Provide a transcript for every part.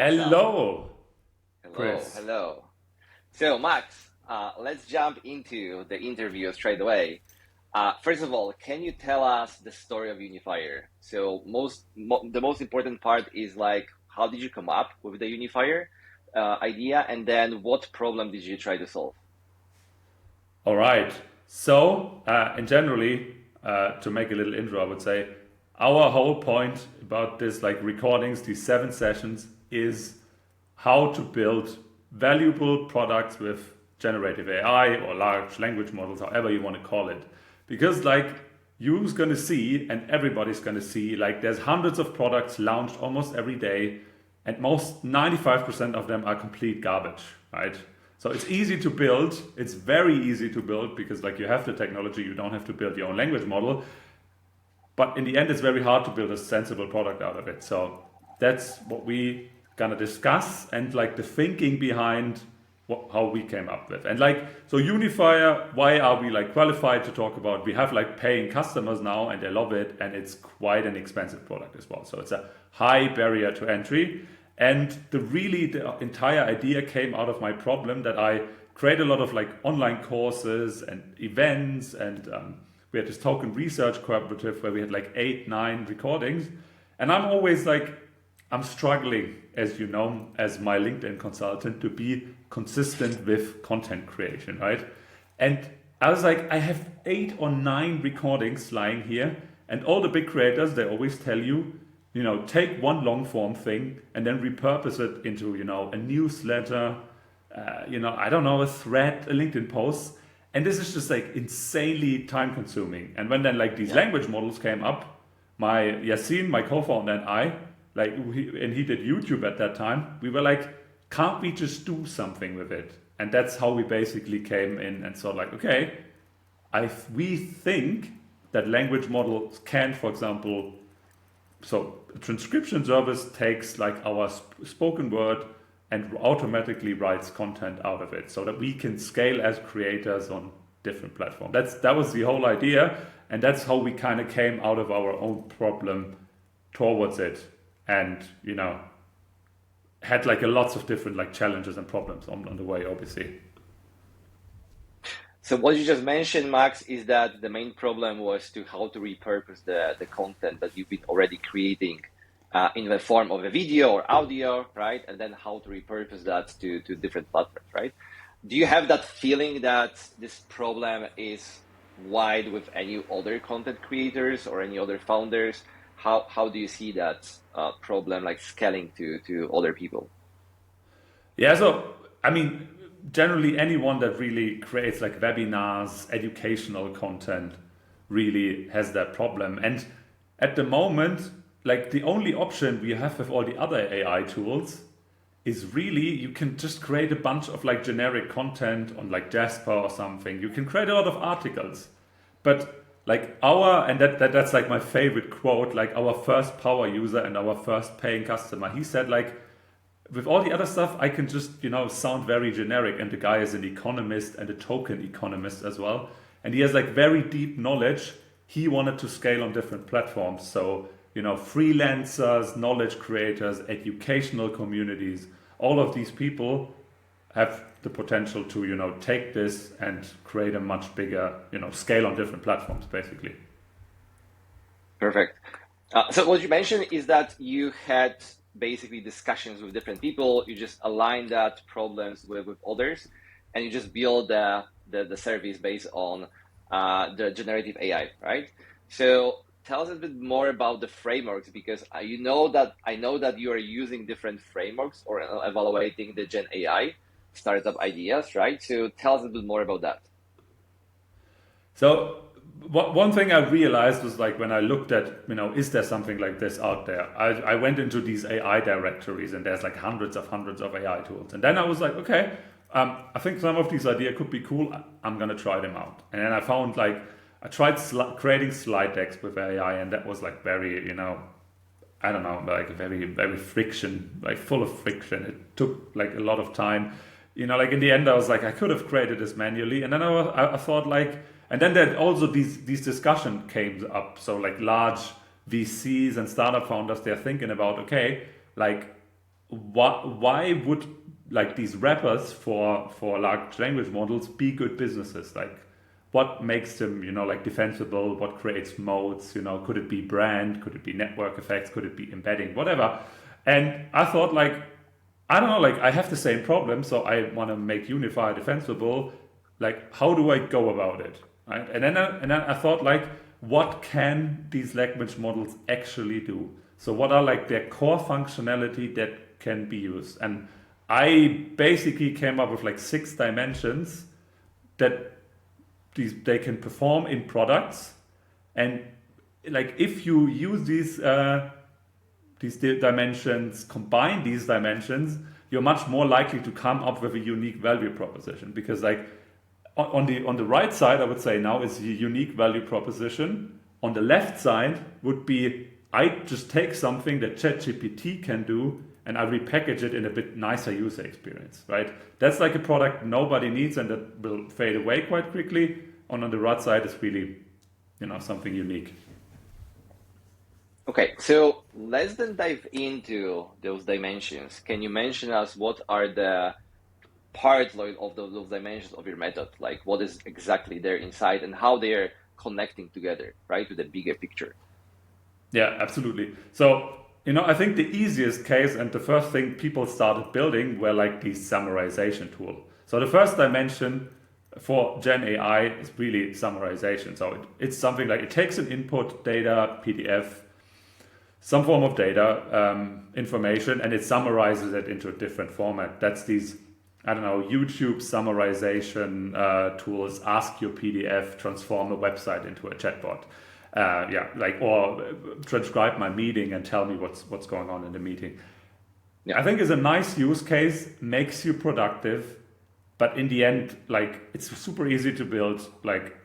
Awesome. Hello, Hello, Chris. hello. So, Max, let's jump into the interview straight away. First of all, can you tell us the story of Unifier? So, the most important part is like, how did you come up with the Unifier idea, and then what problem did you try to solve? All right. So, in generally, to make a little intro, I would say our whole point about this, like recordings, these 7 sessions, is how to build valuable products with generative AI or large language models, however you want to call it. Because, like, you's gonna see, and everybody's gonna see, like, there's hundreds of products launched almost every day, and most 95% of them are complete garbage, right? So it's easy to build. It's very easy to build because, like, you have the technology. You don't have to build your own language model. But in the end, it's very hard to build a sensible product out of it. So that's what we gonna discuss, and like the thinking behind how we came up with. And like, so Unifier, why are we like qualified to talk about? We have like paying customers now, and they love it, and it's quite an expensive product as well. So it's a high barrier to entry. And the entire idea came out of my problem that I create a lot of like online courses and events, and we had this token research cooperative where we had like 8, 9 recordings, and I'm always like, I'm struggling, as you know, as my LinkedIn consultant, to be consistent with content creation, right? And I was like, I have 8 or 9 recordings lying here, and all the big creators, they always tell you, take one long form thing and then repurpose it into, a newsletter, I don't know, a thread, a LinkedIn post. And this is just like insanely time consuming. And when then like these Yeah. language models came up, my Yassine, my co-founder, and I, like, and he did YouTube at that time, we were like, can't we just do something with it? And that's how we basically came in and saw like, okay, we think that language models can, for example, so a transcription service takes like our spoken word and automatically writes content out of it so that we can scale as creators on different platforms. That was the whole idea, and that's how we kind of came out of our own problem towards it, and had like a lots of different like challenges and problems on the way, obviously. So what you just mentioned, Max, is that the main problem was to how to repurpose the content that you've been already creating in the form of a video or audio, right? And then how to repurpose that to different platforms, right? Do you have that feeling that this problem is wide with any other content creators or any other founders? How do you see that problem like scaling to other people? Yeah, so I mean, generally anyone that really creates like webinars, educational content really has that problem. And at the moment, like the only option we have with all the other AI tools is really you can just create a bunch of like generic content on like Jasper or something. You can create a lot of articles. But like that's like my favorite quote, like our first power user and our first paying customer. He said like, with all the other stuff, I can just, sound very generic. And the guy is an economist and a token economist as well. And he has like very deep knowledge. He wanted to scale on different platforms. So, freelancers, knowledge creators, educational communities, all of these people have the potential to, take this and create a much bigger, scale on different platforms, basically. Perfect. So what you mentioned is that you had basically discussions with different people. You just align that problems with others, and you just build the service based on the generative AI, right? So tell us a bit more about the frameworks, because I know that you are using different frameworks or evaluating the Gen AI startup ideas, right? So tell us a bit more about that. So one thing I realized was like when I looked at, is there something like this out there? I went into these AI directories, and there's like hundreds of AI tools. And then I was like, okay, I think some of these ideas could be cool. I'm going to try them out. And then I found like, I tried creating slide decks with AI, and that was like very, I don't know, like very, very friction, like full of friction. It took like a lot of time. Like in the end, I was like, I could have created this manually. And then I thought like, and then there also these discussion came up. So like large VCs and startup founders, they're thinking about, okay, like why would like these wrappers for large language models be good businesses? Like, what makes them, like defensible? What creates moats? Could it be brand? Could it be network effects? Could it be embedding? Whatever. And I thought, like, I don't know, like I have the same problem, so I want to make Unifier defensible. Like, how do I go about it? Right? And then I thought, like, what can these language models actually do? So what are like their core functionality that can be used? And I basically came up with like 6 dimensions that they can perform in products. And like if you use these dimensions, combine these dimensions, you're much more likely to come up with a unique value proposition. Because like on the right side, I would say now is a unique value proposition. On the left side would be I just take something that ChatGPT can do and I repackage it in a bit nicer user experience, right? That's like a product nobody needs and that will fade away quite quickly. On the right side is really, something unique. Okay, so let's then dive into those dimensions. Can you mention us what are the parts of those dimensions of your method? Like what is exactly there inside and how they're connecting together, right, to the bigger picture? Yeah, absolutely. So, I think the easiest case and the first thing people started building were like these summarization tool. So the first dimension for Gen AI is really summarization. So it's something like it takes an input data, PDF, some form of data, information, and it summarizes it into a different format. That's these, I don't know, YouTube summarization tools, ask your PDF, transform a website into a chatbot. Or transcribe my meeting and tell me what's going on in the meeting. Yeah. I think is a nice use case, makes you productive, but in the end, like it's super easy to build. Like,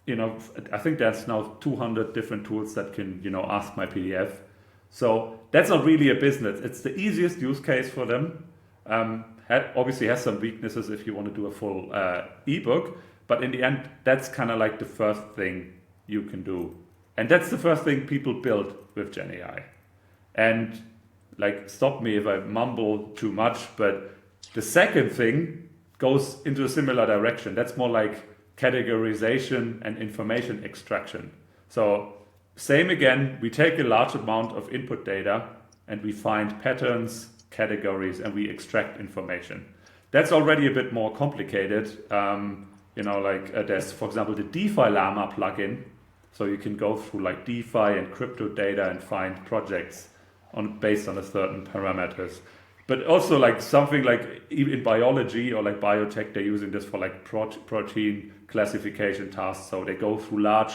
I think there's now 200 different tools that can, ask my PDF. So that's not really a business. It's the easiest use case for them. Obviously has some weaknesses if you want to do a full ebook, but in the end, that's kind of like the first thing you can do. And that's the first thing people build with Gen AI. And like, stop me if I mumble too much, but the second thing goes into a similar direction. That's more like categorization and information extraction. So same again, we take a large amount of input data and we find patterns, categories, and we extract information. That's already a bit more complicated. There's, for example, the DeFi Llama plugin. So you can go through like DeFi and crypto data and find projects based on a certain parameters. But also like something like even in biology or like biotech, they're using this for like protein classification tasks. So they go through large,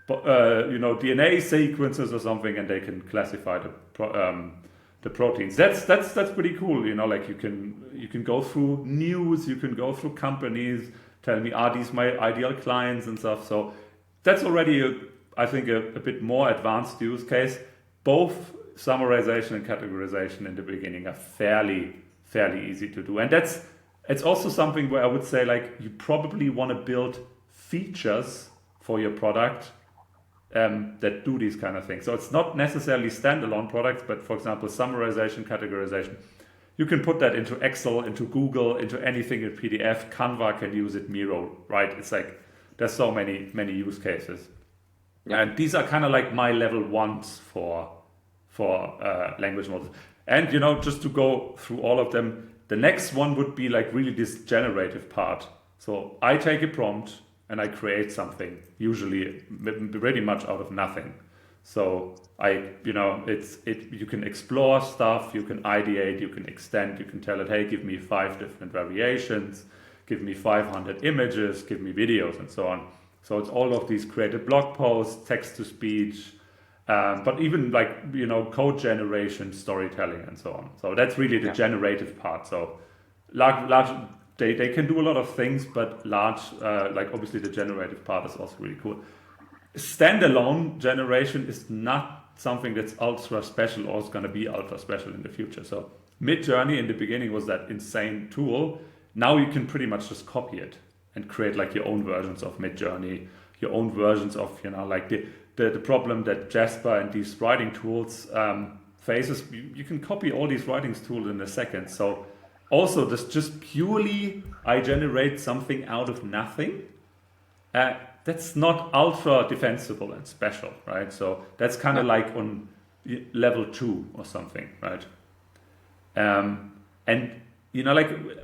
DNA sequences or something, and they can classify the proteins. That's pretty cool. Like you can go through news, you can go through companies, tell me are these my ideal clients and stuff. So that's already, I think, a bit more advanced use case. Both summarization and categorization in the beginning are fairly easy to do. And it's also something where I would say like you probably want to build features for your product that do these kind of things. So it's not necessarily standalone products, but for example, summarization, categorization. You can put that into Excel, into Google, into anything in PDF. Canva can use it, Miro, right? It's like, there's so many use cases. Yeah. And these are kind of like my level ones for language models. And, just to go through all of them, the next one would be like really this generative part. So I take a prompt and I create something, usually pretty much out of nothing. So you can explore stuff, you can ideate, you can extend, you can tell it, hey, give me 5 different variations, give me 500 images, give me videos, and so on. So it's all of these created blog posts, text to speech, but even like, code generation, storytelling, and so on. So that's really the generative part. So large they can do a lot of things, but obviously the generative part is also really cool. Standalone generation is not something that's ultra special or is going to be ultra special in the future. So Midjourney in the beginning was that insane tool. Now you can pretty much just copy it and create like your own versions of Midjourney, your own versions of, like the problem that Jasper and these writing tools phases, you can copy all these writings tools in a second. So also this just purely I generate something out of nothing, that's not ultra defensible and special, right? So that's kind of like on level 2 or something, right? And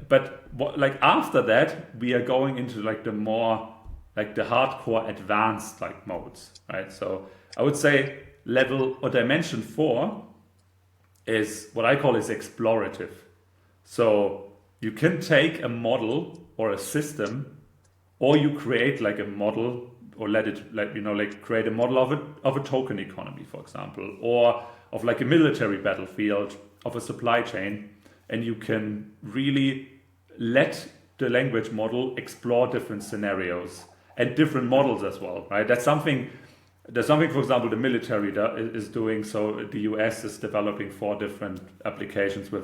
but like after that, we are going into like the more like the hardcore advanced like modes, right? So I would say level or dimension 4 is what I call is explorative. So you can take a model or a system, or you create like a model, or create a model of a token economy, for example, or of like a military battlefield, of a supply chain, and you can really let the language model explore different scenarios and different models as well, right? That's something, for example, the military is doing. So the US is developing 4 different applications for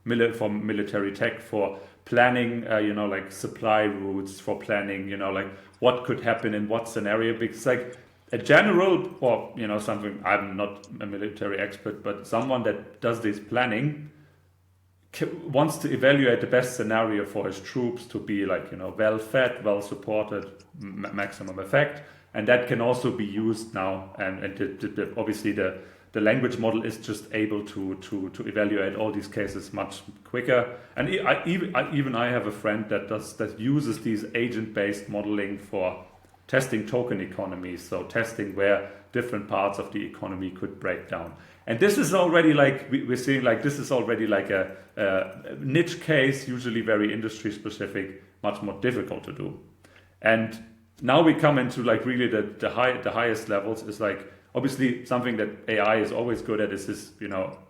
military tech, for planning, like supply routes, for planning, like what could happen in what scenario. Because like a general, or something, I'm not a military expert, but someone that does this planning wants to evaluate the best scenario for his troops to be like, well fed, well supported, maximum effect. And that can also be used now. And obviously the language model is just able to evaluate all these cases much quicker. And I have a friend that uses these agent-based modeling for testing token economies, so testing where different parts of the economy could break down. And this is already like, we're seeing like, this is already like a niche case, usually very industry specific, much more difficult to do. And now we come into like really the highest levels is like, obviously something that AI is always good at is this,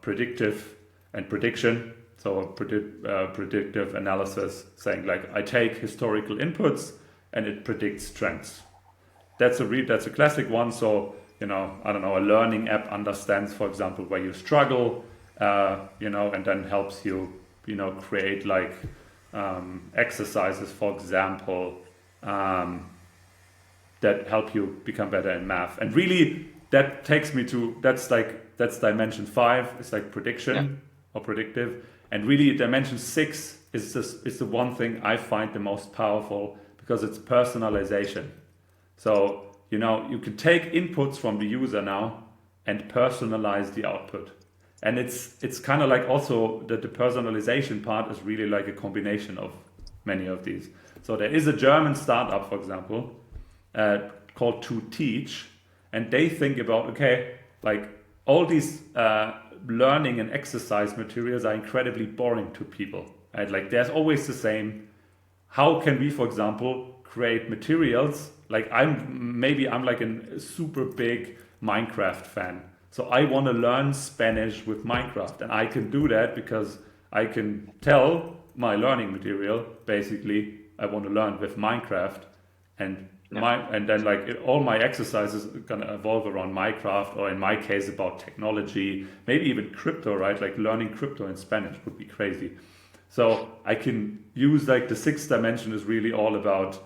predictive and prediction. So predictive analysis, saying like, I take historical inputs and it predicts trends. That's a classic one. So, I don't know, a learning app understands, for example, where you struggle, and then helps you, create like exercises, for example, that help you become better in math. And really, that takes me to, that's dimension 5. It's like prediction or predictive. And really, dimension 6 is the one thing I find the most powerful, because it's personalization. So, you can take inputs from the user now and personalize the output. And it's kind of like also that the personalization part is really like a combination of many of these. So there is a German startup, for example, called To Teach, and they think about, okay, like all these learning and exercise materials are incredibly boring to people. Right? Like there's always the same. How can we, for example, create materials? Like I'm like a super big Minecraft fan. So I want to learn Spanish with Minecraft, and I can do that because I can tell my learning material, basically, I want to learn with Minecraft, and then like all my exercises are gonna evolve around Minecraft, or in my case about technology, maybe even crypto, right? Like learning crypto in Spanish would be crazy. So I can use like the 6th dimension is really all about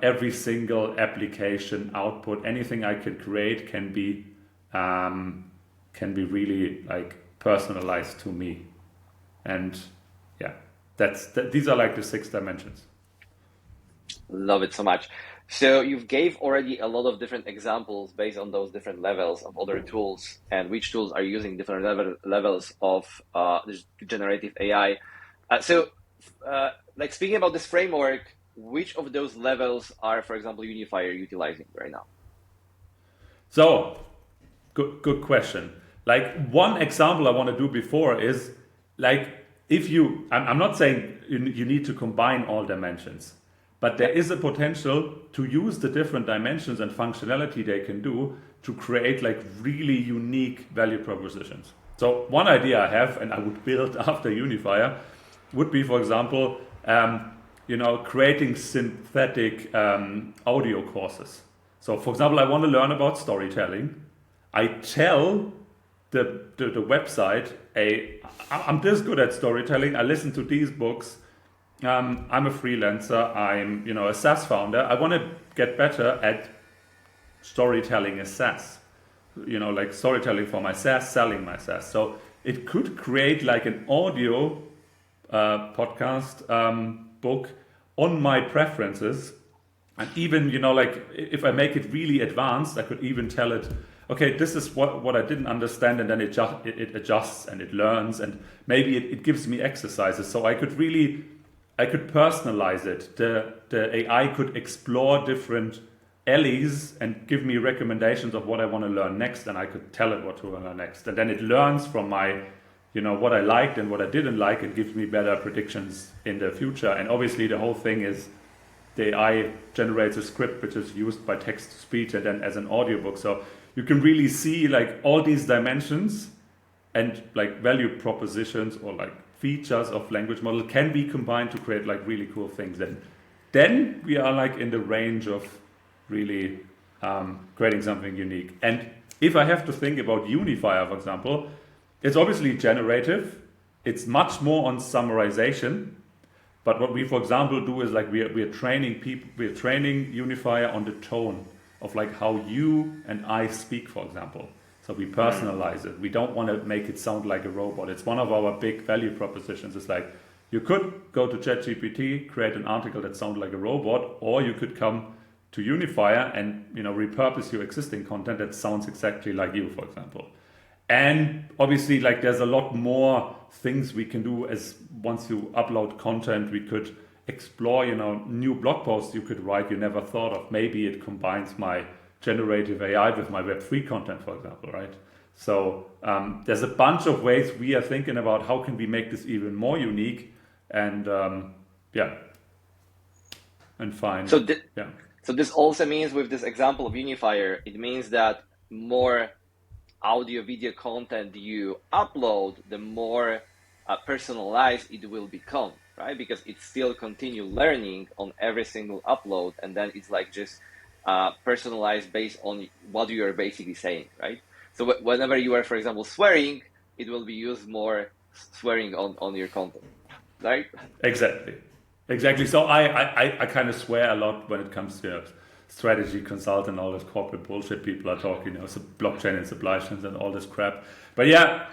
every single application output, anything I can create can be really like personalized to me. And yeah, these are like the 6 dimensions. Love it so much. So you've gave already a lot of different examples based on those different levels of other tools, and which tools are using different levels of this generative AI. Like speaking about this framework, which of those levels are, for example, Unifier utilizing right now? So good question. Like one example I want to do before is like, I'm not saying you need to combine all dimensions, but there is a potential to use the different dimensions and functionality they can do to create like really unique value propositions. So one idea I have, and I would build after Unifier, would be, for example, creating synthetic audio courses. So for example, I want to learn about storytelling. I tell the website, I'm this good at storytelling, I listen to these books, I'm a freelancer, I'm a SaaS founder, I want to get better at storytelling as SaaS. like storytelling for my SaaS, selling my SaaS. So it could create like an audio podcast book on my preferences. And even, like if I make it really advanced, I could even tell it, okay, this is what I didn't understand, and then it adjusts and it learns, and maybe it gives me exercises. So I could personalize it. The AI could explore different alleys and give me recommendations of what I want to learn next, and I could tell it what to learn next. And then it learns from my, what I liked and what I didn't like, and gives me better predictions in the future. And obviously the whole thing is the AI generates a script which is used by text to speech and then as an audiobook. So you can really see like all these dimensions and like value propositions or like features of language model can be combined to create like really cool things. And then we are like in the range of really creating something unique. And if I have to think about Unifier, for example, it's obviously generative. It's much more on summarization. But what we, for example, do is like we're training Unifier on the tone of like how you and I speak, for example. So we personalize it. We don't want to make it sound like a robot. It's one of our big value propositions. It's like you could go to ChatGPT, create an article that sounds like a robot, or you could come to Unifier and repurpose your existing content that sounds exactly like you, for example. And obviously, like there's a lot more things we can do. As once you upload content, we could explore, new blog posts you could write you never thought of. Maybe it combines my generative AI with my Web3 content, for example, right? So there's a bunch of ways we are thinking about how can we make this even more unique and and find. So this also means, with this example of Unifier, it means that more audio video content you upload, the more personalized it will become, right? Because it still continue learning on every single upload, and then it's like just personalized based on what you are basically saying, right? So whenever you are, for example, swearing, it will be used more swearing on your content, right? Exactly. So I kind of swear a lot when it comes to strategy consult and all this corporate bullshit people are talking, so blockchain and supply chains and all this crap. But yeah,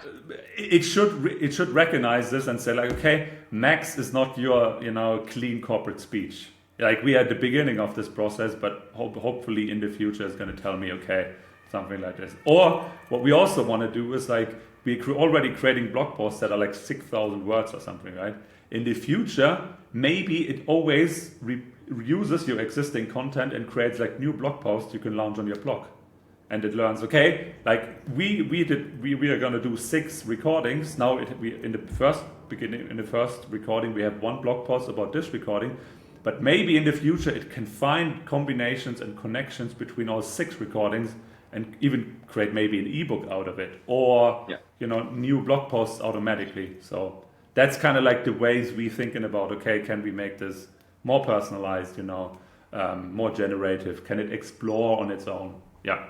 it should recognize this and say like, okay, Max is not your clean corporate speech. Like we are at the beginning of this process, but hopefully in the future it's going to tell me, okay, something like this. Or what we also want to do is like we're already creating blog posts that are like 6,000 words or something, right? In the future, maybe it always reuses your existing content and creates like new blog posts you can launch on your blog. And it learns, okay, like we are going to do 6 recordings. Now in the first recording, we have 1 blog post about this recording. But maybe in the future, it can find combinations and connections between all 6 recordings and even create maybe an ebook out of it, or new blog posts automatically. So that's kind of like the ways we're thinking about, okay, can we make this more personalized, more generative? Can it explore on its own? Yeah.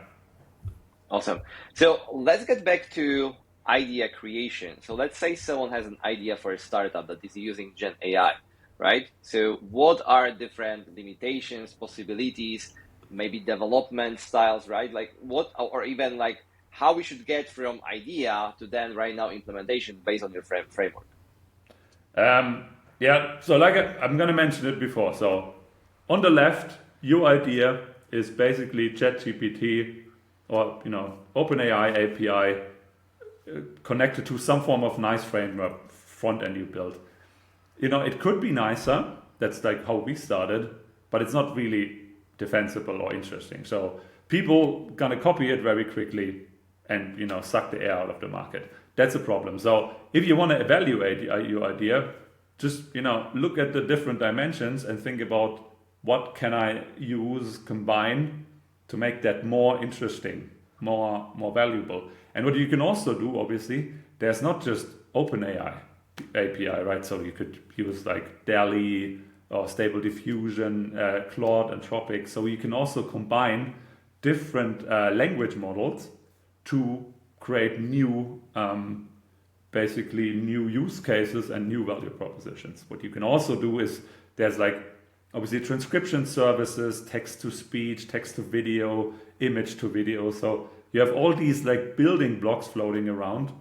Awesome. So let's get back to idea creation. So let's say someone has an idea for a startup that is using Gen AI, right? So what are different limitations, possibilities, maybe development styles, right? Like what, or even like how we should get from idea to then right now implementation based on your framework? So like I'm going to mention it before. So on the left, your idea is basically ChatGPT or OpenAI API connected to some form of nice framework front end you built. It could be nicer. That's like how we started, but it's not really defensible or interesting. So people gonna copy it very quickly and suck the air out of the market. That's a problem. So if you want to evaluate your idea, just look at the different dimensions and think about what can I combine to make that more interesting, more valuable. And what you can also do, obviously, there's not just OpenAI API, right? So you could use like DALL-E or Stable Diffusion, Claude, Anthropic. So you can also combine different language models to create new new use cases and new value propositions. What you can also do is there's like obviously transcription services, text to speech, text to video, image to video. So you have all these like building blocks floating around.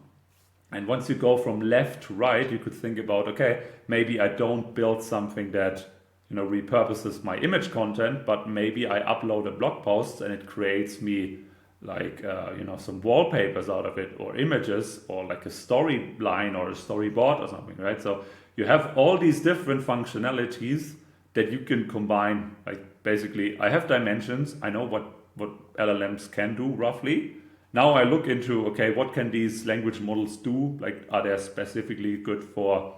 And once you go from left to right, you could think about, okay, maybe I don't build something that, you know, repurposes my image content, but maybe I upload a blog post and it creates me like, you know, some wallpapers out of it, or images, or like a storyline or a storyboard or something, right? So you have all these different functionalities that you can combine. Like basically, I have dimensions. I know what LLMs can do roughly. Now I look into, okay, what can these language models do? Like, are they specifically good for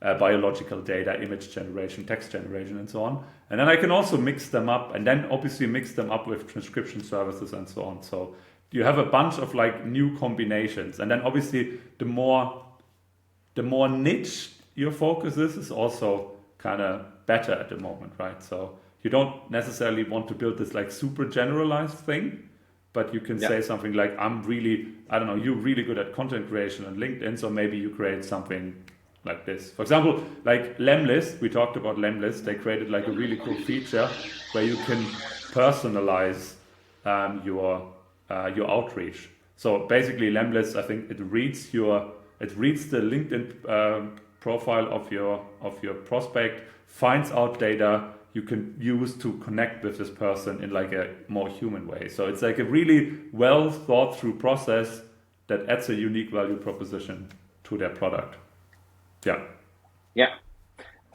biological data, image generation, text generation, and so on? And then I can also mix them up, and then obviously mix them up with transcription services and so on. So you have a bunch of like new combinations, and then obviously the more niche your focus is also kind of better at the moment, right? So you don't necessarily want to build this like super generalized thing, but you can say something like, I'm really, I don't know, you're really good at content creation on LinkedIn, so maybe you create something like this. For example, like Lemlist, we talked about Lemlist, they created like a really cool feature where you can personalize your outreach. So basically Lemlist, I think it reads the LinkedIn profile of your prospect, finds out data you can use to connect with this person in like a more human way. So it's like a really well thought through process that adds a unique value proposition to their product. Yeah. Yeah.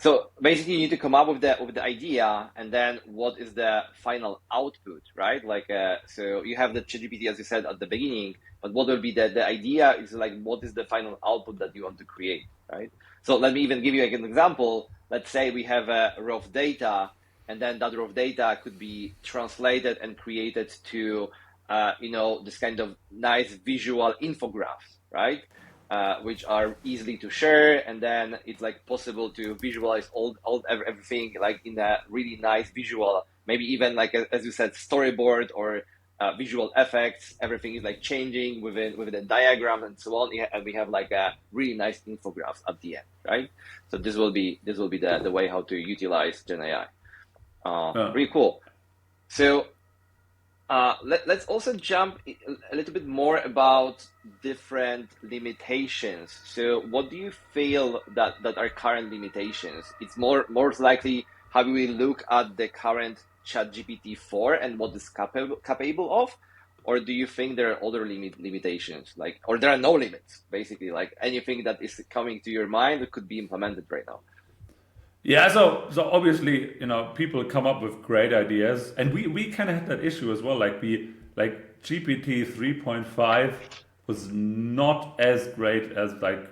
So basically, you need to come up with the idea, and then what is the final output, right? Like, so you have the ChatGPT, as you said at the beginning, but what will be the idea is like, what is the final output that you want to create, right? So let me even give you like an example. Let's say we have a raw data, and then that raw data could be translated and created to, you know, this kind of nice visual infographics, right? Which are easily to share, and then it's like possible to visualize everything like in a really nice visual, maybe even like as you said, storyboard or visual effects. Everything is like changing within a diagram and so on, and we have like a really nice infographics at the end, right? So this will be the way how to utilize Gen AI. Pretty cool. So let's also jump a little bit more about different limitations. So what do you feel that are current limitations? It's most likely how we look at the current ChatGPT 4 and what is capable of, or do you think there are other limitations, like, or there are no limits, basically, like anything that is coming to your mind that could be implemented right now? Yeah, so obviously, you know, people come up with great ideas, and we kind of had that issue as well. Like GPT 3.5 was not as great as like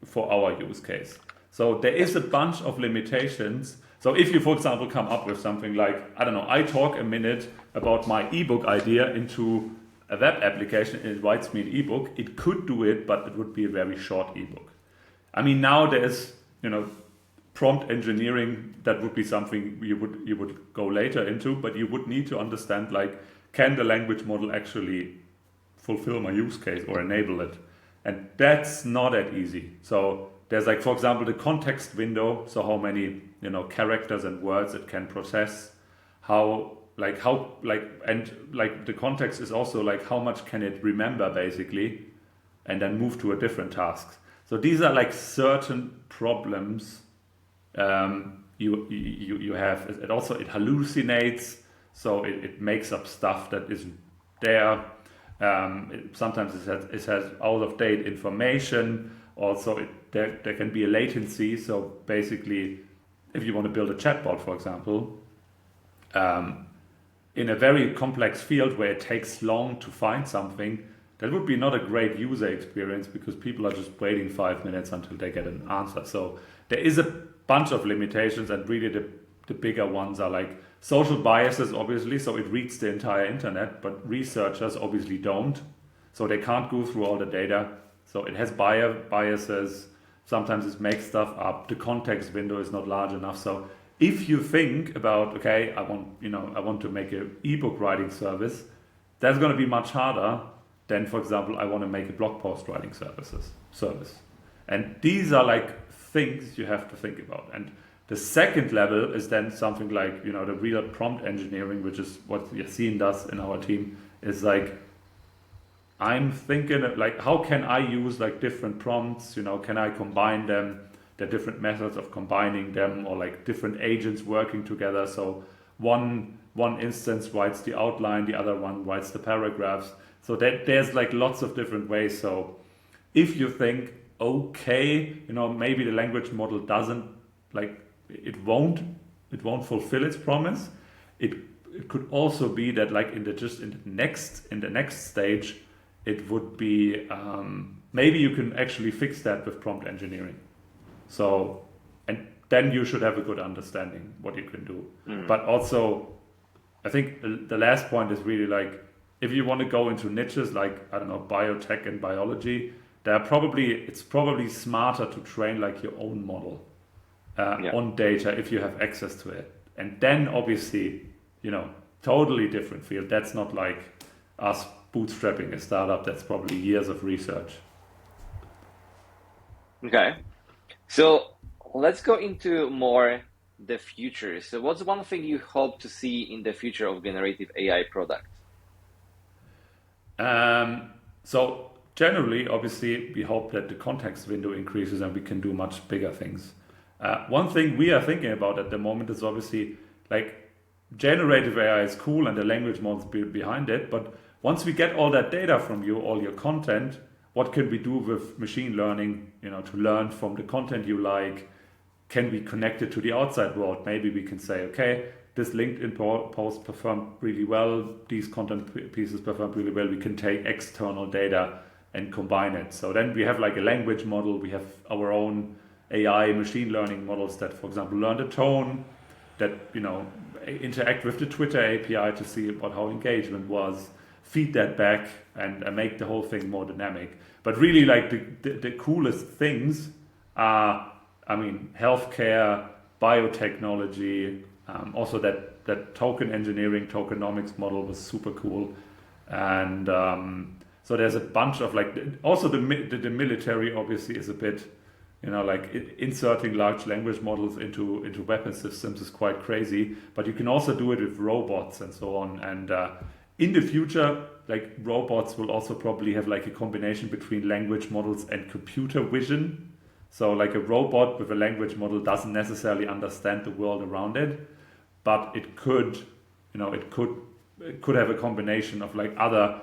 for our use case. So there is a bunch of limitations. So if you, for example, come up with something like, I don't know, I talk a minute about my ebook idea into a web application, and it writes me an ebook, it could do it, but it would be a very short ebook. I mean, now there's, you know, prompt engineering, that would be something you would go later into, but you would need to understand, like, can the language model actually fulfill my use case or enable it? And that's not that easy. So there's like, for example, the context window, so how many, you know, characters and words it can process, and like the context is also like how much can it remember basically, and then move to a different task. So these are like certain problems you have. It also, it hallucinates, so it makes up stuff that isn't there. Sometimes it has out of date information. Also, there can be a latency. So basically, if you want to build a chatbot, for example, in a very complex field where it takes long to find something, that would be not a great user experience, because people are just waiting 5 minutes until they get an answer. So there is a bunch of limitations, and really the bigger ones are like social biases, obviously. So it reads the entire internet, but researchers obviously don't. So they can't go through all the data. So it has biases. Sometimes it makes stuff up. The context window is not large enough. So if you think about, okay, I want to make an ebook writing service, that's going to be much harder than, for example, I want to make a blog post writing service. And these are like things you have to think about. And the second level is then something like, you know, the real prompt engineering, which is what Yassine does in our team, is like I'm thinking of, like, how can I use like different prompts? Can I combine them? There are different methods of combining them, or like different agents working together. So one instance writes the outline, the other one writes the paragraphs. So that there's like lots of different ways. So if you think, okay, maybe the language model doesn't, like, it won't fulfill its promise. It it could also be that, like, in the next stage, it would be, maybe you can actually fix that with prompt engineering. So, and then you should have a good understanding what you can do. Mm. But also, I think the last point is really like, if you want to go into niches like, I don't know, biotech and biology, it's probably smarter to train like your own model Yeah. on data if you have access to it. And then obviously, totally different field. That's not like us bootstrapping a startup. That's probably years of research. Okay. So let's go into more the future. So what's one thing you hope to see in the future of generative AI products? So generally, obviously, we hope that the context window increases and we can do much bigger things. One thing we are thinking about at the moment is obviously, like, generative AI is cool and the language models behind it, but once we get all that data from you, all your content, what can we do with machine learning, to learn from the content you like? Can we connect it to the outside world? Maybe we can say, okay, this LinkedIn post performed really well, these content pieces performed really well. We can take external data and combine it. So then we have like a language model. We have our own AI machine learning models that, for example, learn the tone, that interact with the Twitter API to see how engagement was, feed that back, and make the whole thing more dynamic. But really, like, the coolest things are, I mean, healthcare, biotechnology, also that token engineering, tokenomics model was super cool. And so there's a bunch of, like, also the military obviously is a bit, like, inserting large language models into weapon systems is quite crazy. But you can also do it with robots and so on. And in the future, like, robots will also probably have like a combination between language models and computer vision. So like a robot with a language model doesn't necessarily understand the world around it, but it could, it could have a combination of like other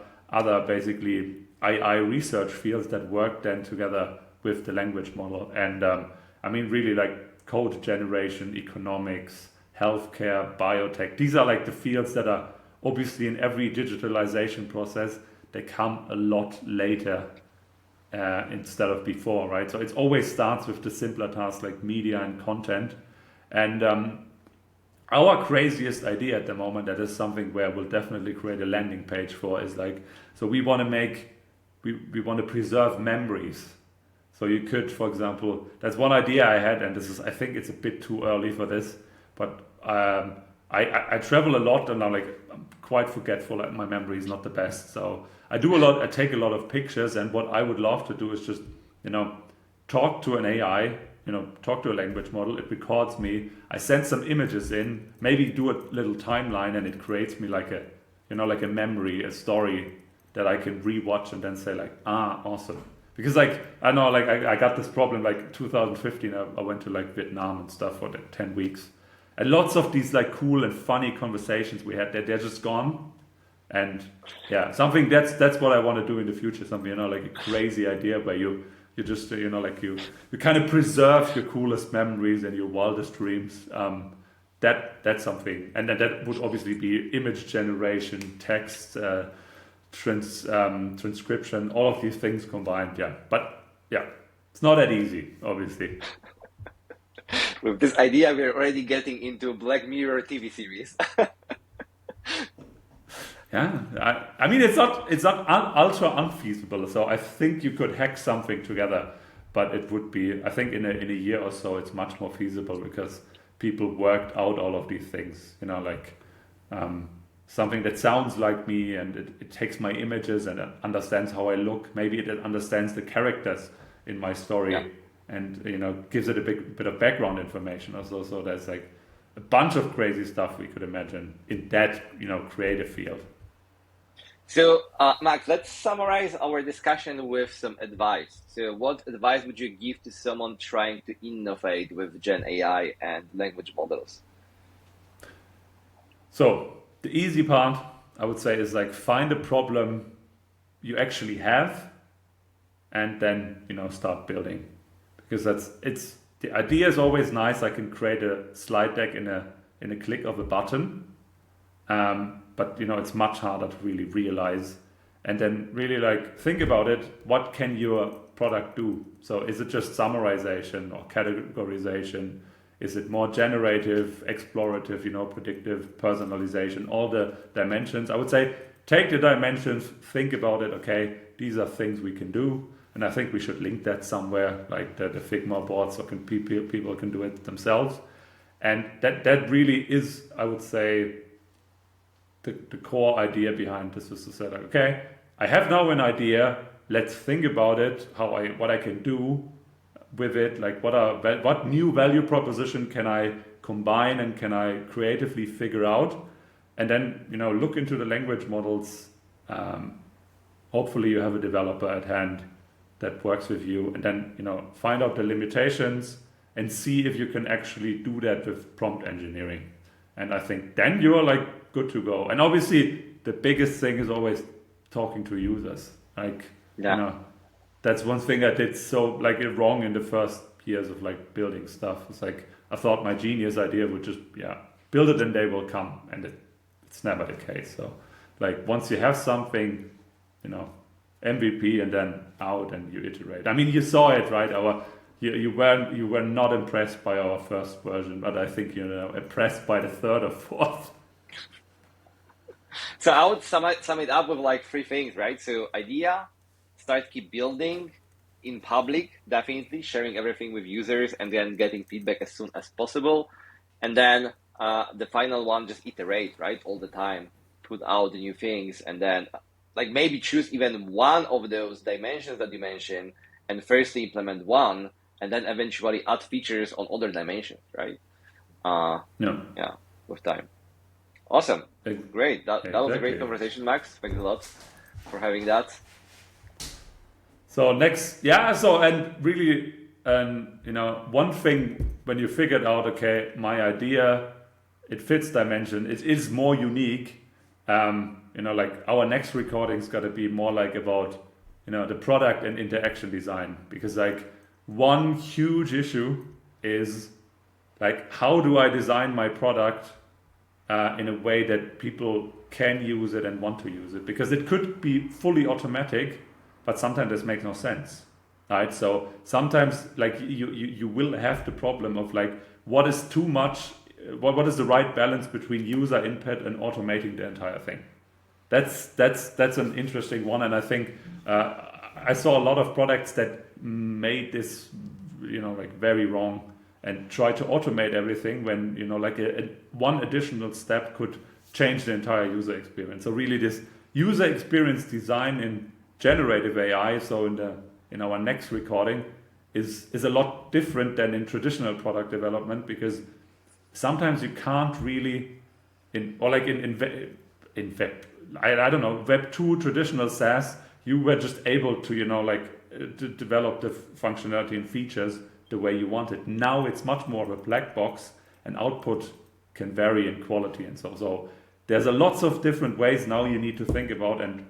basically AI research fields that work then together with the language model. And I mean, really, like, code generation, economics, healthcare, biotech. These are like the fields that are obviously in every digitalization process. They come a lot later instead of before, right? So it always starts with the simpler tasks like media and content. And our craziest idea at the moment, that is something where we'll definitely create a landing page for, is like, so we want to preserve memories. So you could, for example, that's one idea I had, and I think it's a bit too early for this, but I travel a lot and I'm quite forgetful. Like, my memory is not the best. So I take a lot of pictures, and what I would love to do is just, talk to an AI, talk to a language model. It records me. I send some images in, maybe do a little timeline, and it creates me like a memory, a story that I can rewatch and then say like, awesome. Because, like, I know, like, I got this problem like 2015. I went to like Vietnam and stuff for like 10 weeks, and lots of these like cool and funny conversations we had, they're just gone. And yeah, something that's what I want to do in the future. Something, like a crazy idea where you just like you kind of preserve your coolest memories and your wildest dreams. That's something, and then that would obviously be image generation, text. Transcription, all of these things combined. Yeah, but yeah, it's not that easy, obviously. With this idea, we're already getting into Black Mirror TV series. Yeah, I mean, it's not ultra unfeasible. So I think you could hack something together, but it would be, I think, in a year or so, it's much more feasible because people worked out all of these things. Like, something that sounds like me, and it takes my images and it understands how I look. Maybe it understands the characters in my Yeah. story, and gives it a bit of background information also. So there's like a bunch of crazy stuff we could imagine in that creative field. So, Max, let's summarize our discussion with some advice. So, what advice would you give to someone trying to innovate with Gen AI and language models? So the easy part, I would say, is like find a problem you actually have, and then start building, because it's the idea is always nice. I can create a slide deck in a click of a button, but it's much harder to really realize, and then really like think about it. What can your product do? So is it just summarization or categorization? Is it more generative, explorative, predictive, personalization? All the dimensions. I would say take the dimensions, think about it. Okay, these are things we can do, and I think we should link that somewhere, like the Figma board, so people can do it themselves. And that really is, I would say, the core idea behind this is to say, like, okay, I have now an idea. Let's think about it. What I can do with it. Like, what new value proposition can I combine and can I creatively figure out? And then look into the language models. Hopefully, you have a developer at hand that works with you, and then find out the limitations and see if you can actually do that with prompt engineering. And I think then you're like good to go. And obviously, the biggest thing is always talking to users. Like, Yeah. that's one thing I did so like wrong in the first years of like building stuff. It's like I thought my genius idea would just build it and they will come, and it's never the case. So like once you have something, MVP, and then out and you iterate. I mean, you saw it, right? You were not impressed by our first version, but I think impressed by the third or fourth. So I would sum it up with like three things, right? So idea, keep building in public, definitely sharing everything with users, and then getting feedback as soon as possible. And then the final one, just iterate, right? All the time, put out the new things, and then like maybe choose even one of those dimensions that you mentioned, and firstly implement one, and then eventually add features on other dimensions, right? No, Yeah, with time. Awesome. Great. That was a great exactly. conversation, Max. Thanks a lot for having that. So next, so and really, one thing when you figured out, okay, my idea, it fits dimension, it is more unique. Like our next recording's got to be more like about, the product and interaction design, because like one huge issue is like how do I design my product in a way that people can use it and want to use it, because it could be fully automatic, but sometimes this makes no sense, right? So sometimes like you will have the problem of like what is too much, what is the right balance between user input and automating the entire thing. That's an interesting one, and I think I saw a lot of products that made this like very wrong and try to automate everything when like one additional step could change the entire user experience. So really this user experience design in generative AI, so in our next recording, is a lot different than in traditional product development, because sometimes you can't really in web, I don't know, web 2 traditional SaaS, you were just able to to develop the functionality and features the way you want it. Now it's much more of a black box, and output can vary in quality, and so there's a lots of different ways now you need to think about, and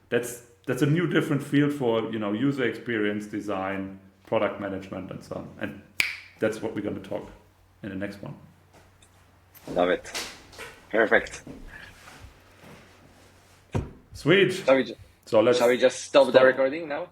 that's a new different field for user experience design, product management, and so on. And that's what we're going to talk in the next one. Love it. Perfect. Sweet. Shall we just stop the recording now?